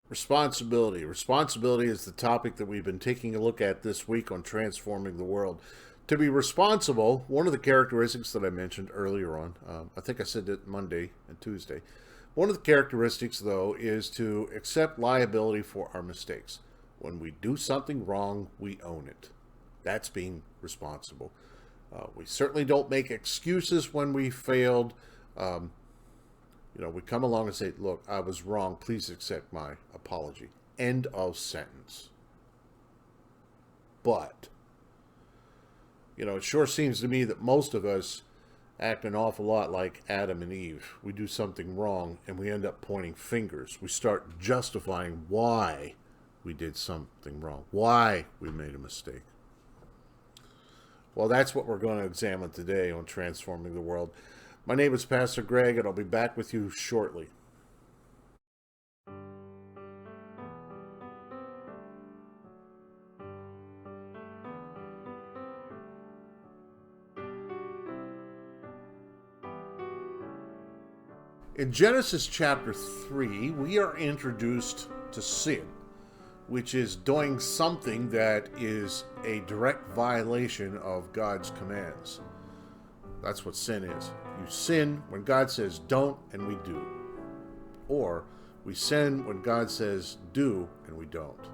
Responsibility. Responsibility is the topic that we've been taking a look at this week on Transforming the World. To be responsible, one of the characteristics that I mentioned earlier on, I think I said it Monday and Tuesday, one of the characteristics, though, is to accept liability for our mistakes. When we do something wrong, we own it. That's being responsible. We certainly don't make excuses when we failed. We come along and say, look, I was wrong. Please accept my apology. End of sentence. But, it sure seems to me that most of us act an awful lot like Adam and Eve. We do something wrong and we end up pointing fingers. We start justifying why we did something wrong, why we made a mistake. Well, that's what we're going to examine today on Transforming the World. My name is Pastor Greg, and I'll be back with you shortly. In Genesis chapter 3, we are introduced to sin, which is doing something that is a direct violation of God's commands. That's what sin is. You sin when God says don't, and we do. Or we sin when God says do, and we don't.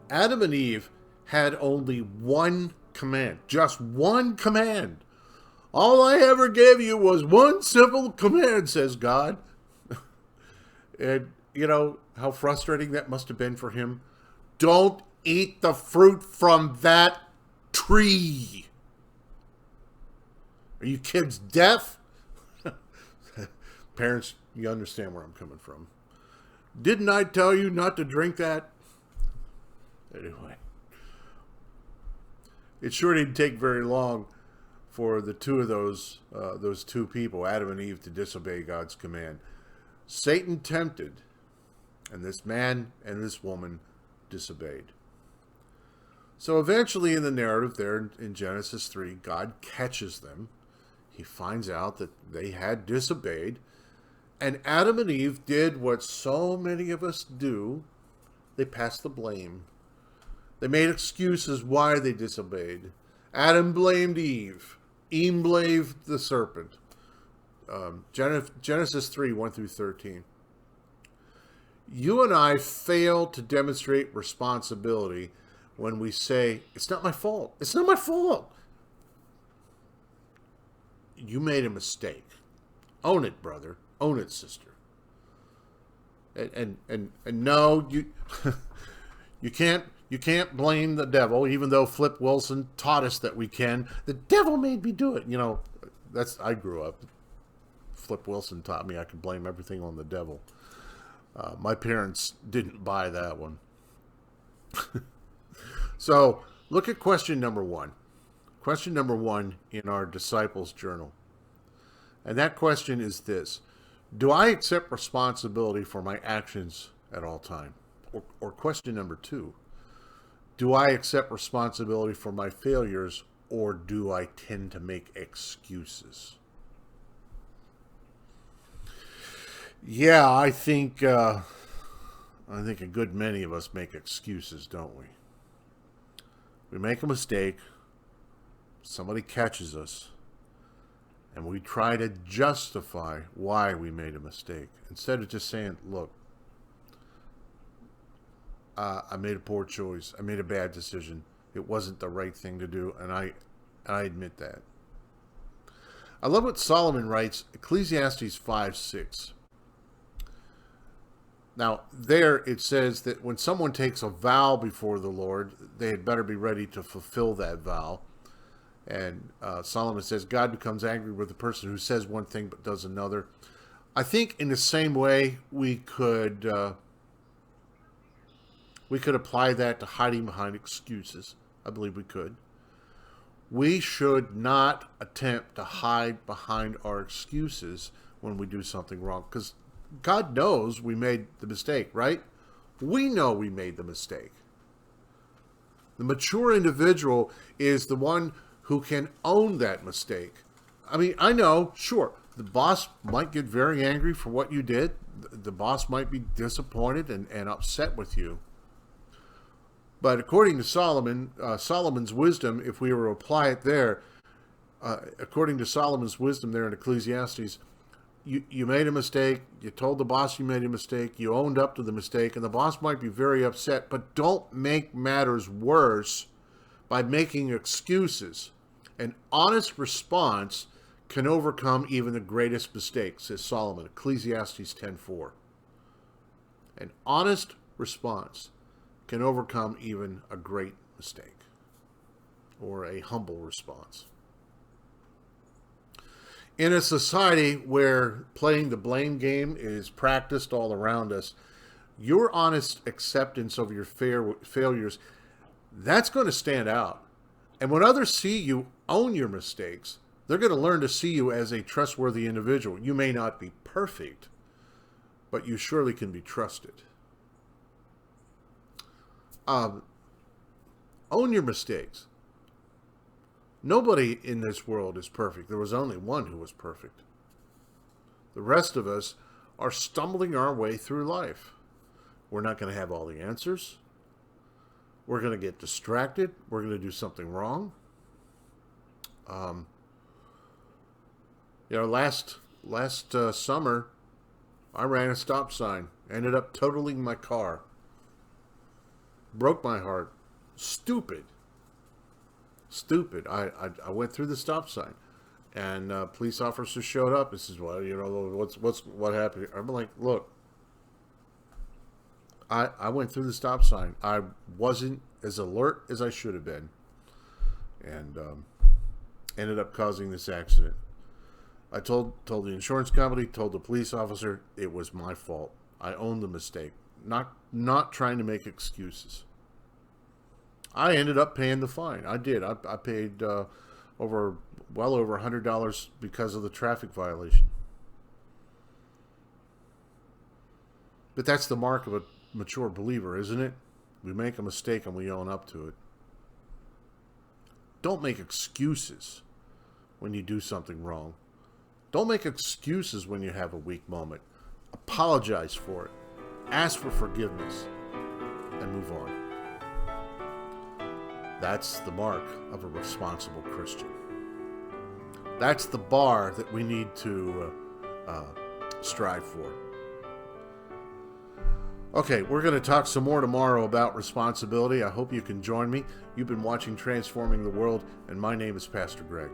Adam and Eve had only one command. Just one command. All I ever gave you was one simple command, says God. And you know how frustrating that must have been for him? Don't eat the fruit from that tree. Are you kids deaf? Parents, you understand where I'm coming from. Didn't I tell you not to drink that? Anyway. It sure didn't take very long for the two of those two people, Adam and Eve, to disobey God's command. Satan tempted, and this man and this woman disobeyed. So eventually in the narrative there in Genesis 3, God catches them. He finds out that they had disobeyed, and Adam and Eve did what so many of us do. They passed the blame. They made excuses why they disobeyed. Adam blamed Eve. Eve blamed the serpent. Genesis 3, 1 through 13. You and I fail to demonstrate responsibility when we say, it's not my fault. It's not my fault. You made a mistake. Own it, brother. Own it, sister. And no, you you can't blame the devil, even though Flip Wilson taught us that we can. The devil made me do it. I grew up. Flip Wilson taught me I could blame everything on the devil. My parents didn't buy that one. So look at question number 1. Question number 1 in our disciples' journal. And that question is this: do I accept responsibility for my actions at all time? Or question number 2, do I accept responsibility for my failures, or do I tend to make excuses? Yeah, I think a good many of us make excuses, don't we? We make a mistake, somebody catches us, and we try to justify why we made a mistake instead of just saying, look, I made a poor choice. I made a bad decision. It wasn't the right thing to do, and I admit that. I love what Solomon writes, Ecclesiastes 5:6. Now, there it says that when someone takes a vow before the Lord, they had better be ready to fulfill that vow. And Solomon says, God becomes angry with the person who says one thing but does another. I think in the same way we could apply that to hiding behind excuses. I believe we could. We should not attempt to hide behind our excuses when we do something wrong, because God knows we made the mistake, right? We know we made the mistake. The mature individual is the one who can own that mistake. I mean, I know, sure, The boss might get very angry for what you did. The boss might be disappointed and upset with you. But according to Solomon, Solomon's wisdom, if we were to apply it there, according to Solomon's wisdom there in Ecclesiastes, you made a mistake, you told the boss you made a mistake, you owned up to the mistake, and the boss might be very upset, but don't make matters worse by making excuses. An honest response can overcome even the greatest mistakes, says Solomon, Ecclesiastes 10:4. An honest response can overcome even a great mistake, or a humble response. In a society where playing the blame game is practiced all around us, your honest acceptance of your failures, that's going to stand out. And when others see you own your mistakes, they're going to learn to see you as a trustworthy individual. You may not be perfect, but you surely can be trusted. Own your mistakes. Nobody in this world is perfect. There was only one who was perfect. The rest of us are stumbling our way through life. We're not going to have all the answers. We're going to get distracted. We're going to do something wrong. Last summer, I ran a stop sign. Ended up totaling my car. Broke my heart. Stupid. I went through the stop sign, and police officer showed up and says, "Well, what happened?" I'm like, "Look, I went through the stop sign. I wasn't as alert as I should have been, and ended up causing this accident." I told the insurance company, told the police officer, it was my fault. I owned the mistake. Not trying to make excuses. I ended up paying the fine. I did. I paid well over $100 because of the traffic violation. But that's the mark of a mature believer, isn't it? We make a mistake and we own up to it. Don't make excuses when you do something wrong. Don't make excuses when you have a weak moment. Apologize for it. Ask for forgiveness and move on. That's the mark of a responsible Christian. That's the bar that we need to strive for. Okay, we're going to talk some more tomorrow about responsibility. I hope you can join me. You've been watching Transforming the World, and my name is Pastor Greg.